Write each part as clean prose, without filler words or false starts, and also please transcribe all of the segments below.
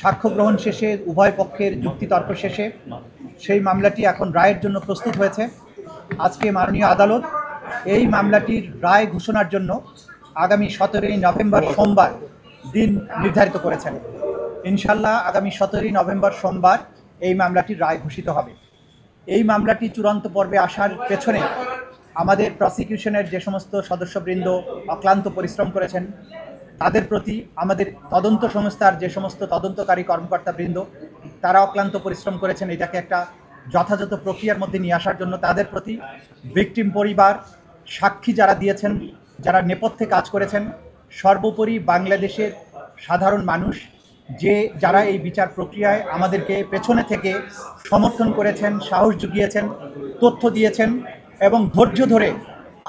সাক্ষ্য গ্রহণ শেষে উভয় পক্ষের যুক্তিতর্ক শেষে সেই মামলাটি এখন রায়ের জন্য প্রস্তুত হয়েছে। আজকে মাননীয় আদালত এই মামলাটির রায় ঘোষণার জন্য আগামী 17ই নভেম্বর সোমবার দিন নির্ধারিত করেছেন। ইনশাল্লাহ আগামী 17ই নভেম্বর সোমবার এই মামলাটির রায় ঘোষিত হবে। এই মামলাটি চূড়ান্ত পর্বে আসার পেছনে আমাদের প্রসিকিউশনের যে সমস্ত সদস্যবৃন্দ অক্লান্ত পরিশ্রম করেছেন তাদের প্রতি, আমাদের তদন্ত সংস্থার যে সমস্ত তদন্তকারী কর্মকর্তাবৃন্দ তারা অক্লান্ত পরিশ্রম করেছেন এটাকে একটা যথাযথ প্রক্রিয়ার মধ্যে নিয়ে আসার জন্য, তাদের প্রতি, ভিকটিম পরিবার, সাক্ষী যারা দিয়েছেন, যারা নেপথ্যে কাজ করেছেন, সর্বোপরি বাংলাদেশের সাধারণ মানুষ যারা এই বিচার প্রক্রিয়ায় আমাদেরকে পেছনে থেকে সমর্থন করেছেন, সাহস জুগিয়েছেন, তথ্য দিয়েছেন এবং ধৈর্য ধরে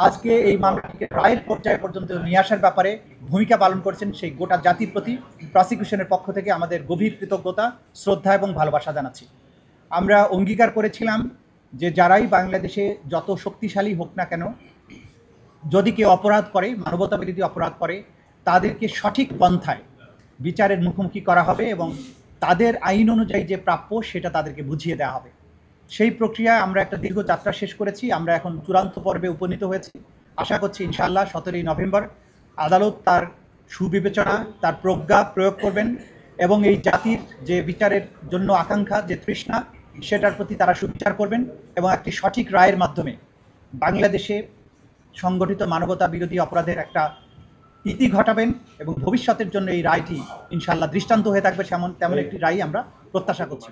আজকে এই মামলাটিকে রায়ের পর্যায়ে পর্যন্ত নিয়ে আসার ব্যাপারে ভূমিকা পালন করেছেন, সেই গোটা জাতির প্রতি প্রসিকিউশনের পক্ষ থেকে আমাদের গভীর কৃতজ্ঞতা, শ্রদ্ধা এবং ভালোবাসা জানাচ্ছি। আমরা অঙ্গীকার করেছিলাম যে যারাই বাংলাদেশে যত শক্তিশালী হোক না কেন, যদি কেউ অপরাধ করে, মানবতা বিরোধী অপরাধ করে, তাদেরকে সঠিক পন্থায় বিচারের মুখোমুখি করা হবে এবং তাদের আইন অনুযায়ী যে প্রাপ্য সেটা তাদেরকে বুঝিয়ে দেওয়া হবে। সেই প্রক্রিয়ায় আমরা একটা দীর্ঘ যাত্রা শেষ করেছি। আমরা এখন চূড়ান্ত পর্বে উপনীত হয়েছি। আশা করছি ইনশাআল্লাহ 17ই নভেম্বর আদালত তার সুবিবেচনা, তার প্রজ্ঞা প্রয়োগ করবেন এবং এই জাতির যে বিচারের জন্য আকাঙ্ক্ষা, যে তৃষ্ণা, সেটার প্রতি তারা সুবিচার করবেন এবং একটি সঠিক রায়ের মাধ্যমে বাংলাদেশে সংগঠিত মানবতা বিরোধী অপরাধের একটা ইতি ঘটাবেন এবং ভবিষ্যতের জন্য এই রায়টি ইনশাআল্লাহ দৃষ্টান্ত হয়ে থাকবে তেমন একটি রায় আমরা প্রত্যাশা করছি।